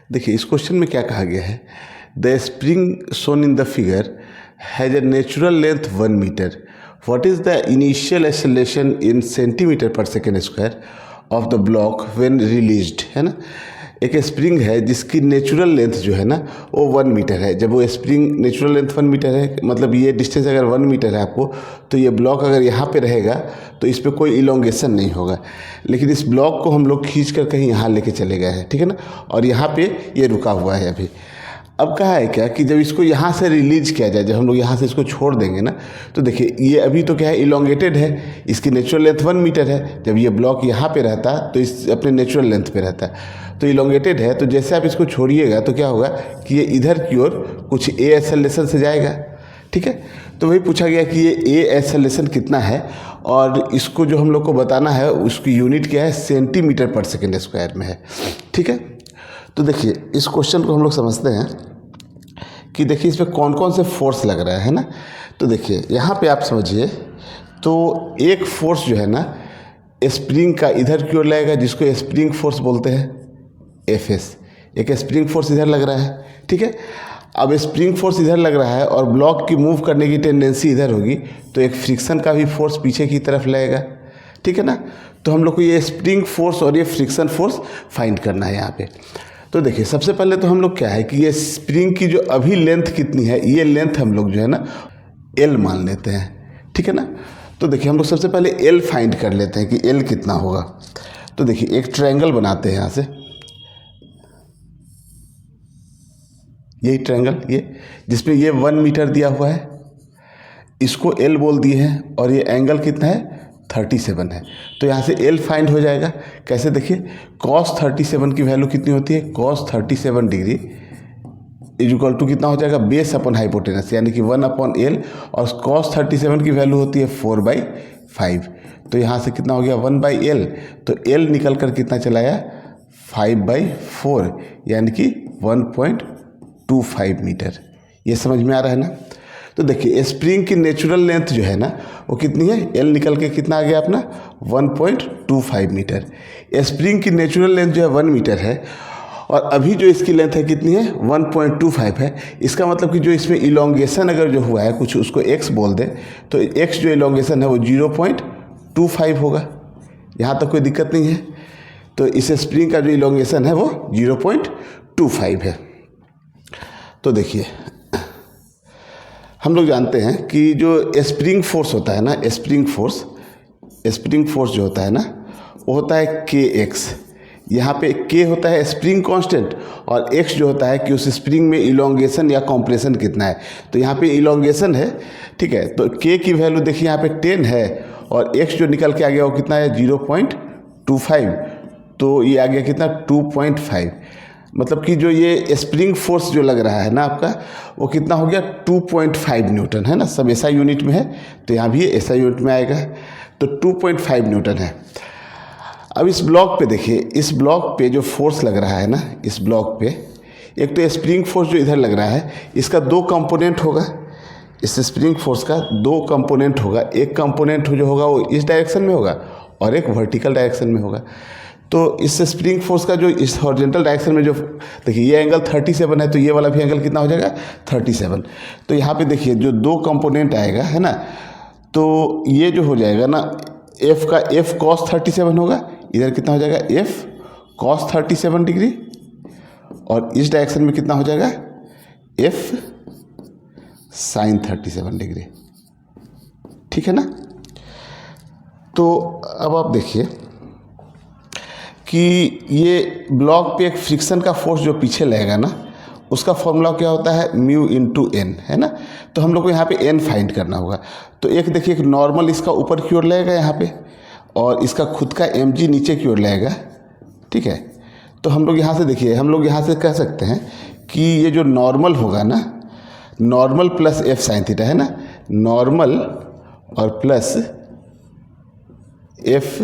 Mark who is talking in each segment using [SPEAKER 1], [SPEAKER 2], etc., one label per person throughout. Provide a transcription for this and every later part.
[SPEAKER 1] देखिए इस क्वेश्चन में क्या कहा गया है, the spring shown in the figure has a natural length 1 metre, what is the initial acceleration in centimetre per second square of the block when released, है ना। एक स्प्रिंग है जिसकी नेचुरल लेंथ जो है ना वो 1 मीटर है। जब वो स्प्रिंग नेचुरल लेंथ 1 मीटर है, मतलब ये डिस्टेंस अगर 1 मीटर है आपको, तो ये ब्लॉक अगर यहाँ पे रहेगा तो इस पर कोई इलोंगेशन नहीं होगा। लेकिन इस ब्लॉक को हम लोग खींच कर कहीं यहाँ लेके चले गए हैं, ठीक है ना, और यहाँ पे ये रुका हुआ है अभी। अब कहा है क्या कि जब इसको यहाँ से रिलीज किया जाए, जब हम लोग यहाँ से इसको छोड़ देंगे ना, तो देखिए ये अभी तो क्या है, इलोंगेटेड है, इसकी नेचुरल लेंथ 1 मीटर है। जब ये ब्लॉक यहाँ पे रहता तो इस अपने नेचुरल लेंथ पे रहता, तो इलोंगेटेड है। तो जैसे आप इसको छोड़िएगा तो क्या होगा कि ये इधर की ओर कुछ ए एक्सेलरेशन से जाएगा, ठीक है। तो वही पूछा गया कि ये ए एक्सेलरेशन कितना है, और इसको जो हम लोग को बताना है उसकी यूनिट क्या है, सेंटीमीटर पर सेकेंड स्क्वायर में है, ठीक है। तो देखिए इस क्वेश्चन को हम लोग समझते हैं कि देखिए इसमें कौन कौन से फोर्स लग रहा है ना। तो देखिए यहाँ पे आप समझिए, तो एक फोर्स जो है ना स्प्रिंग का इधर की ओर लगेगा, जिसको स्प्रिंग फोर्स बोलते हैं, एफएस। एक स्प्रिंग फोर्स इधर लग रहा है, ठीक है। अब स्प्रिंग फोर्स इधर लग रहा है और ब्लॉक की मूव करने की टेंडेंसी इधर होगी, तो एक फ्रिक्शन का भी फोर्स पीछे की तरफ लगेगा, ठीक है ना। तो हम लोग को ये स्प्रिंग फोर्स और ये फ्रिक्शन फोर्स फाइंड करना है यहाँ पे। तो देखिए सबसे पहले तो हम लोग क्या है कि ये स्प्रिंग की जो अभी लेंथ कितनी है, ये लेंथ हम लोग जो है ना एल मान लेते हैं, ठीक है ना। तो देखिए हम लोग सबसे पहले एल फाइंड कर लेते हैं कि एल कितना होगा। तो देखिए एक ट्रायंगल बनाते हैं यहाँ से, यही ट्रायंगल ये जिसमें ये 1 मीटर दिया हुआ है, इसको एल बोल दिए हैं, और ये एंगल कितना है 37 है। तो यहाँ से एल फाइंड हो जाएगा। कैसे, देखिए cos 37 की वैल्यू कितनी होती है, cos 37 degree is equal to कितना हो जाएगा, बेस अपॉन हाइपोटेनस, यानी कि 1/L, और cos 37 की वैल्यू होती है 4/5। तो यहाँ से कितना हो गया 1/L, तो L निकल कर कितना चला आया 5/4, यानी कि 1.25 मीटर। ये समझ में आ रहा है ना। तो देखिए स्प्रिंग की नेचुरल लेंथ जो है ना वो कितनी है, एल निकल के कितना आ गया अपना 1.25 मीटर। स्प्रिंग की नेचुरल लेंथ जो है 1 मीटर है, और अभी जो इसकी लेंथ है कितनी है 1.25 है। इसका मतलब कि जो इसमें इलोंगेशन अगर जो हुआ है कुछ, उसको x बोल दे, तो x जो इलोंगेशन है वो 0.25 होगा। यहाँ तक कोई दिक्कत नहीं है। तो इस स्प्रिंग का जो इलोंगेशन है वो 0.25 है। तो देखिए हम लोग जानते हैं कि जो स्प्रिंग फोर्स होता है ना, स्प्रिंग फोर्स जो होता है ना वो होता है kx। यहाँ पे k होता है स्प्रिंग कांस्टेंट, और x जो होता है कि उस स्प्रिंग में इलोंगेशन या कॉम्प्रेशन कितना है। तो यहाँ पे इलोंगेशन है, ठीक है। तो k की वैल्यू देखिए यहाँ पे 10 है, और x जो निकल के आ गया वो कितना है 0.25। तो ये आ गया कितना 2.5। मतलब कि जो ये स्प्रिंग फोर्स जो लग रहा है ना आपका, वो कितना हो गया 2.5 न्यूटन, है ना। सब एसआई यूनिट में है, तो यहाँ भी एसआई यूनिट में आएगा, तो 2.5 न्यूटन है। अब इस ब्लॉक पे देखिए, इस ब्लॉक पे जो फोर्स लग रहा है ना, इस ब्लॉक पे एक तो स्प्रिंग फोर्स जो इधर लग रहा है, इसका 2 कंपोनेंट होगा। इस स्प्रिंग फोर्स का 2 कंपोनेंट होगा। एक कंपोनेंट जो होगा वो इस डायरेक्शन में होगा, और एक वर्टिकल डायरेक्शन में होगा। तो इस स्प्रिंग फोर्स का जो इस हॉरिजॉन्टल डायरेक्शन में जो देखिए ये एंगल 37 है, तो ये वाला भी एंगल कितना हो जाएगा 37। तो यहाँ पे देखिए जो 2 कंपोनेंट आएगा, है ना, तो ये जो हो जाएगा ना F का F cos 37 होगा, इधर कितना हो जाएगा F cos 37 डिग्री, और इस डायरेक्शन में कितना हो जाएगा F sin 37 डिग्री, ठीक है ना। तो अब आप देखिए कि ये ब्लॉक पे एक फ्रिक्शन का फोर्स जो पीछे लगेगा ना, उसका फॉर्मूला क्या होता है μ/n, है ना। तो हम लोग को यहाँ पे n फाइंड करना होगा। तो एक देखिए एक नॉर्मल इसका ऊपर की ओर लगेगा यहाँ पे, और इसका खुद का mg नीचे की ओर लगेगा, ठीक है। तो हम लोग यहाँ से देखिए, हम लोग यहाँ से कह सकते हैं कि ये जो नॉर्मल होगा ना, normal plus f sin theta, है ना, नॉर्मल और प्लस f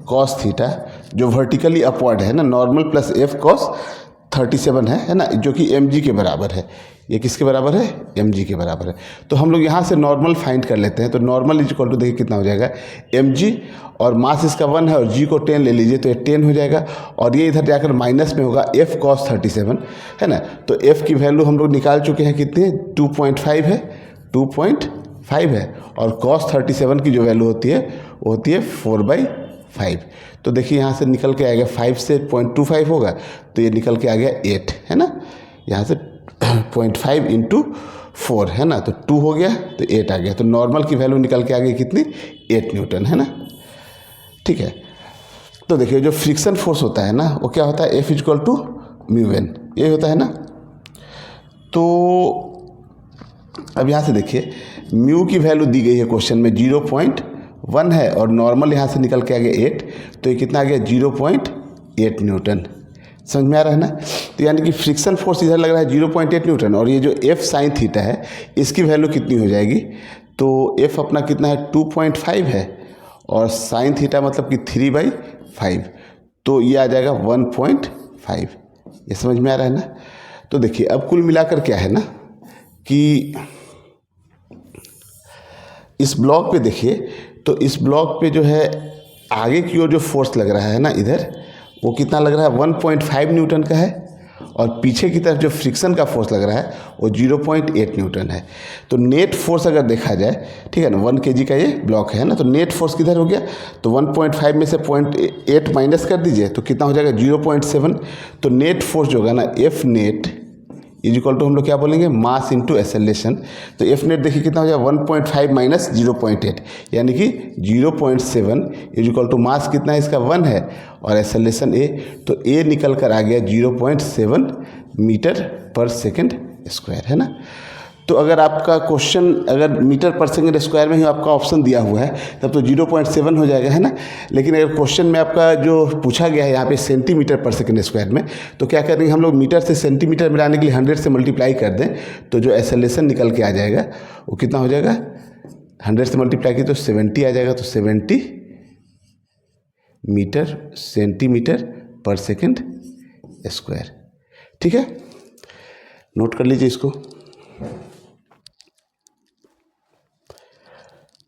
[SPEAKER 1] cos थीटा जो वर्टिकली अपवर्ड है ना, नॉर्मल प्लस f cos 37 है ना, जो कि mg के बराबर है। ये किसके बराबर है? mg के बराबर है। तो हम लोग यहाँ से नॉर्मल फाइंड कर लेते हैं। तो नॉर्मल इज इक्वल टू देखिए कितना हो जाएगा, mg और मास इसका 1 है और g को 10 ले लीजिए तो ये 10 हो जाएगा, और ये इधर जाकर माइनस में होगा f cos 37 है ना। तो f की वैल्यू हम लोग निकाल चुके हैं, कितनी 2.5 है, 2.5 है, और cos 37 की जो वैल्यू होती है वो होती है 4/5। तो देखिए यहाँ से निकल के आएगा 5 से 0.25 होगा तो ये निकल के आ गया 8 है ना। यहाँ से 0.5 इंटू 4 है ना, तो 2 हो गया तो 8 आ गया। तो नॉर्मल की वैल्यू निकल के आ गई कितनी, 8 न्यूटन है ना। ठीक है, तो देखिए जो फ्रिक्शन फोर्स होता है ना वो क्या होता है, F equal to mu N, ये होता है ना। तो अब यहाँ से देखिए म्यू की वैल्यू दी गई है क्वेश्चन में 0.1 है और नॉर्मल यहाँ से निकल के आ गया 8, तो ये कितना आ गया 0.8 न्यूटन। समझ में आ रहा है ना। तो यानी कि फ्रिक्शन फोर्स इधर लग रहा है 0.8 न्यूटन, और ये जो F साइन थीटा है इसकी वैल्यू कितनी हो जाएगी, तो F अपना कितना है 2.5 है और साइन थीटा मतलब कि 3/5, तो ये आ जाएगा 1.5। ये समझ में आ रहा है ना। तो देखिए अब कुल मिलाकर क्या है ना कि इस ब्लॉक पे देखिए, तो इस ब्लॉक पे जो है आगे की ओर जो फोर्स लग रहा है ना इधर, वो कितना लग रहा है 1.5 न्यूटन का है, और पीछे की तरफ जो फ्रिक्शन का फोर्स लग रहा है वो 0.8 न्यूटन है। तो नेट फोर्स अगर देखा जाए, ठीक है ना, 1 kg का ये ब्लॉक है ना, तो नेट फोर्स किधर हो गया, तो 1.5 में से 0.8 माइनस कर दीजिए तो कितना हो जाएगा 0.7। तो नेट फोर्स जो होगा ना F net is equal to हम लोग क्या बोलेंगे, मास इंटू एक्सेलरेशन। तो F नेट देखिए कितना हो जाएगा 1.5 माइनस 0.8 यानी कि 0.7 इज इक्वल टू मास कितना है इसका 1 है और एक्सेलरेशन A, तो A निकल कर आ गया 0.7 मीटर पर सेकंड स्क्वायर है ना। तो अगर आपका क्वेश्चन अगर मीटर पर सेकंड स्क्वायर में ही आपका ऑप्शन दिया हुआ है तब तो 0.7 हो जाएगा है ना। लेकिन अगर क्वेश्चन में आपका जो पूछा गया है यहाँ पे सेंटीमीटर पर सेकंड स्क्वायर में, तो क्या करेंगे हम लोग मीटर से सेंटीमीटर में लाने के लिए 100 से मल्टीप्लाई कर दें, तो जो एक्सेलरेशन निकल के आ जाएगा वो कितना हो जाएगा, 100 से मल्टीप्लाई की तो 70 आ जाएगा, तो 70 मीटर सेंटीमीटर पर सेकंड स्क्वायर। ठीक है, नोट कर लीजिए इसको।